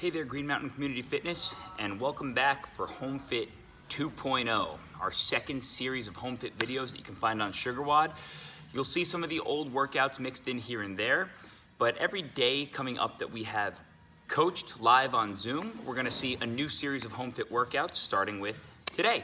Hey there, Green Mountain Community Fitness, and welcome back for HomeFIT 2.0, our second series of HomeFIT videos that you can find on SugarWOD. You'll see some of the old workouts mixed in here and there, but every day coming up that we have coached live on Zoom, we're gonna see a new series of HomeFIT workouts starting with today.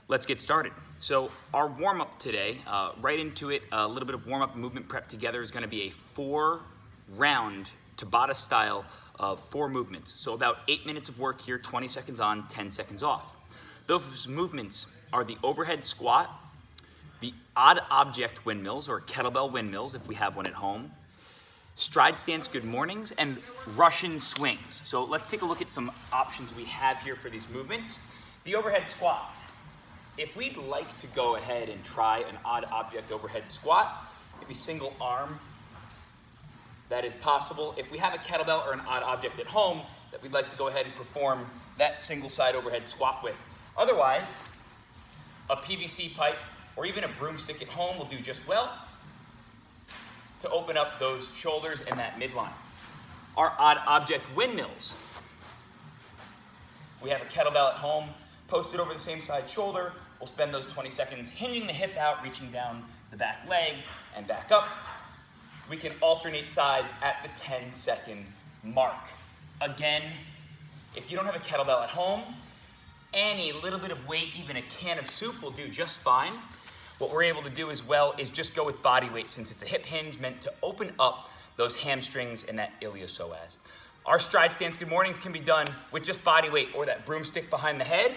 Let's get started. So our warm-up today, right into it, a little bit of warm-up and movement prep together is gonna be a 4-round Tabata style of 4 movements. So about 8 minutes of work here, 20 seconds on, 10 seconds off. Those movements are the overhead squat, the odd object windmills or kettlebell windmills if we have one at home, stride stance good mornings, and Russian swings. So let's take a look at some options we have here for these movements. The overhead squat. If we'd like to go ahead and try an odd object overhead squat, maybe single arm, that is possible. If we have a kettlebell or an odd object at home that we'd like to go ahead and perform that single side overhead squat with. Otherwise, a PVC pipe or even a broomstick at home will do just well to open up those shoulders and that midline. Our odd object windmills. We have a kettlebell at home, posted over the same side shoulder. We'll spend those 20 seconds hinging the hip out, reaching down the back leg and back up. We can alternate sides at the 10-second mark. Again, if you don't have a kettlebell at home, any little bit of weight, even a can of soup will do just fine. What we're able to do as well is just go with body weight since it's a hip hinge meant to open up those hamstrings and that iliopsoas. Our stride stance good mornings can be done with just body weight or that broomstick behind the head.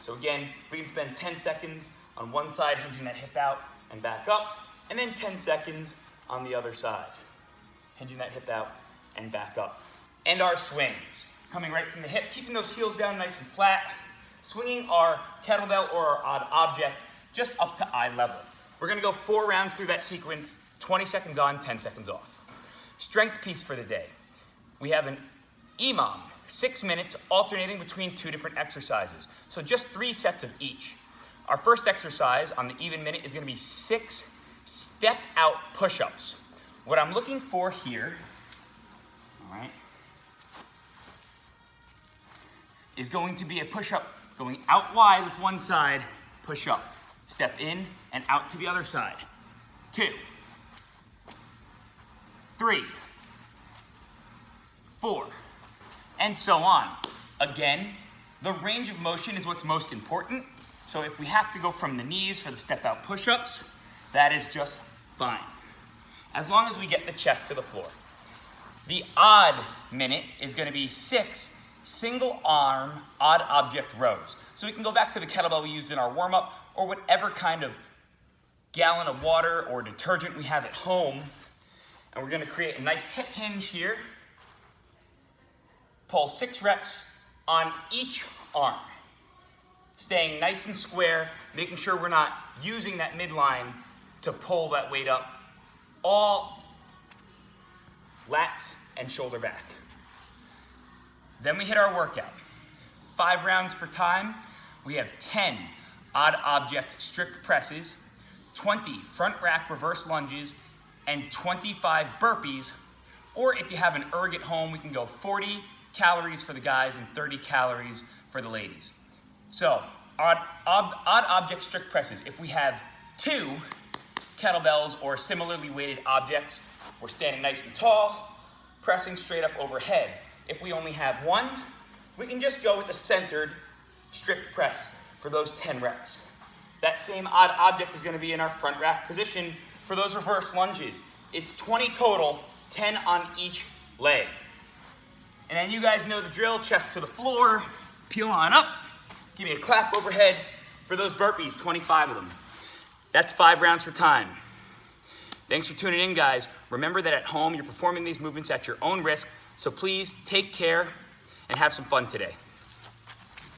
So again, we can spend 10 seconds on one side, hinging that hip out and back up, and then 10 seconds on the other side, hinging that hip out and back up. And our swings, coming right from the hip, keeping those heels down nice and flat, swinging our kettlebell or our odd object just up to eye level. We're gonna go 4 rounds through that sequence, 20 seconds on, 10 seconds off. Strength piece for the day. We have an EMOM, 6 minutes alternating between 2 different exercises. So just 3 sets of each. Our first exercise on the even minute is gonna be 6 step out push-ups. What I'm looking for here, all right, is going to be a push-up going out wide with one side, push up, step in and out to the other side. 2, 3, 4, and so on. Again, the range of motion is what's most important. So if we have to go from the knees for the step out push-ups, that is just fine, as long as we get the chest to the floor. The odd minute is gonna be 6 single arm odd object rows. So we can go back to the kettlebell we used in our warm-up or whatever kind of gallon of water or detergent we have at home. And we're gonna create a nice hip hinge here. Pull 6 reps on each arm. Staying nice and square, making sure we're not using that midline to pull that weight up, all lats and shoulder back. Then we hit our workout. 5 rounds for time. We have 10 odd object strict presses, 20 front rack reverse lunges, and 25 burpees. Or if you have an erg at home, we can go 40 calories for the guys and 30 calories for the ladies. So, odd object strict presses. If we have 2 kettlebells or similarly weighted objects, we're standing nice and tall, pressing straight up overhead. If we only have 1, we can just go with a centered strict press for those 10 reps. That same odd object is gonna be in our front rack position for those reverse lunges. It's 20 total, 10 on each leg. And then you guys know the drill, chest to the floor, peel on up, give me a clap overhead for those burpees, 25 of them. That's 5 rounds for time. Thanks for tuning in, guys. Remember that at home, you're performing these movements at your own risk, so please take care and have some fun today.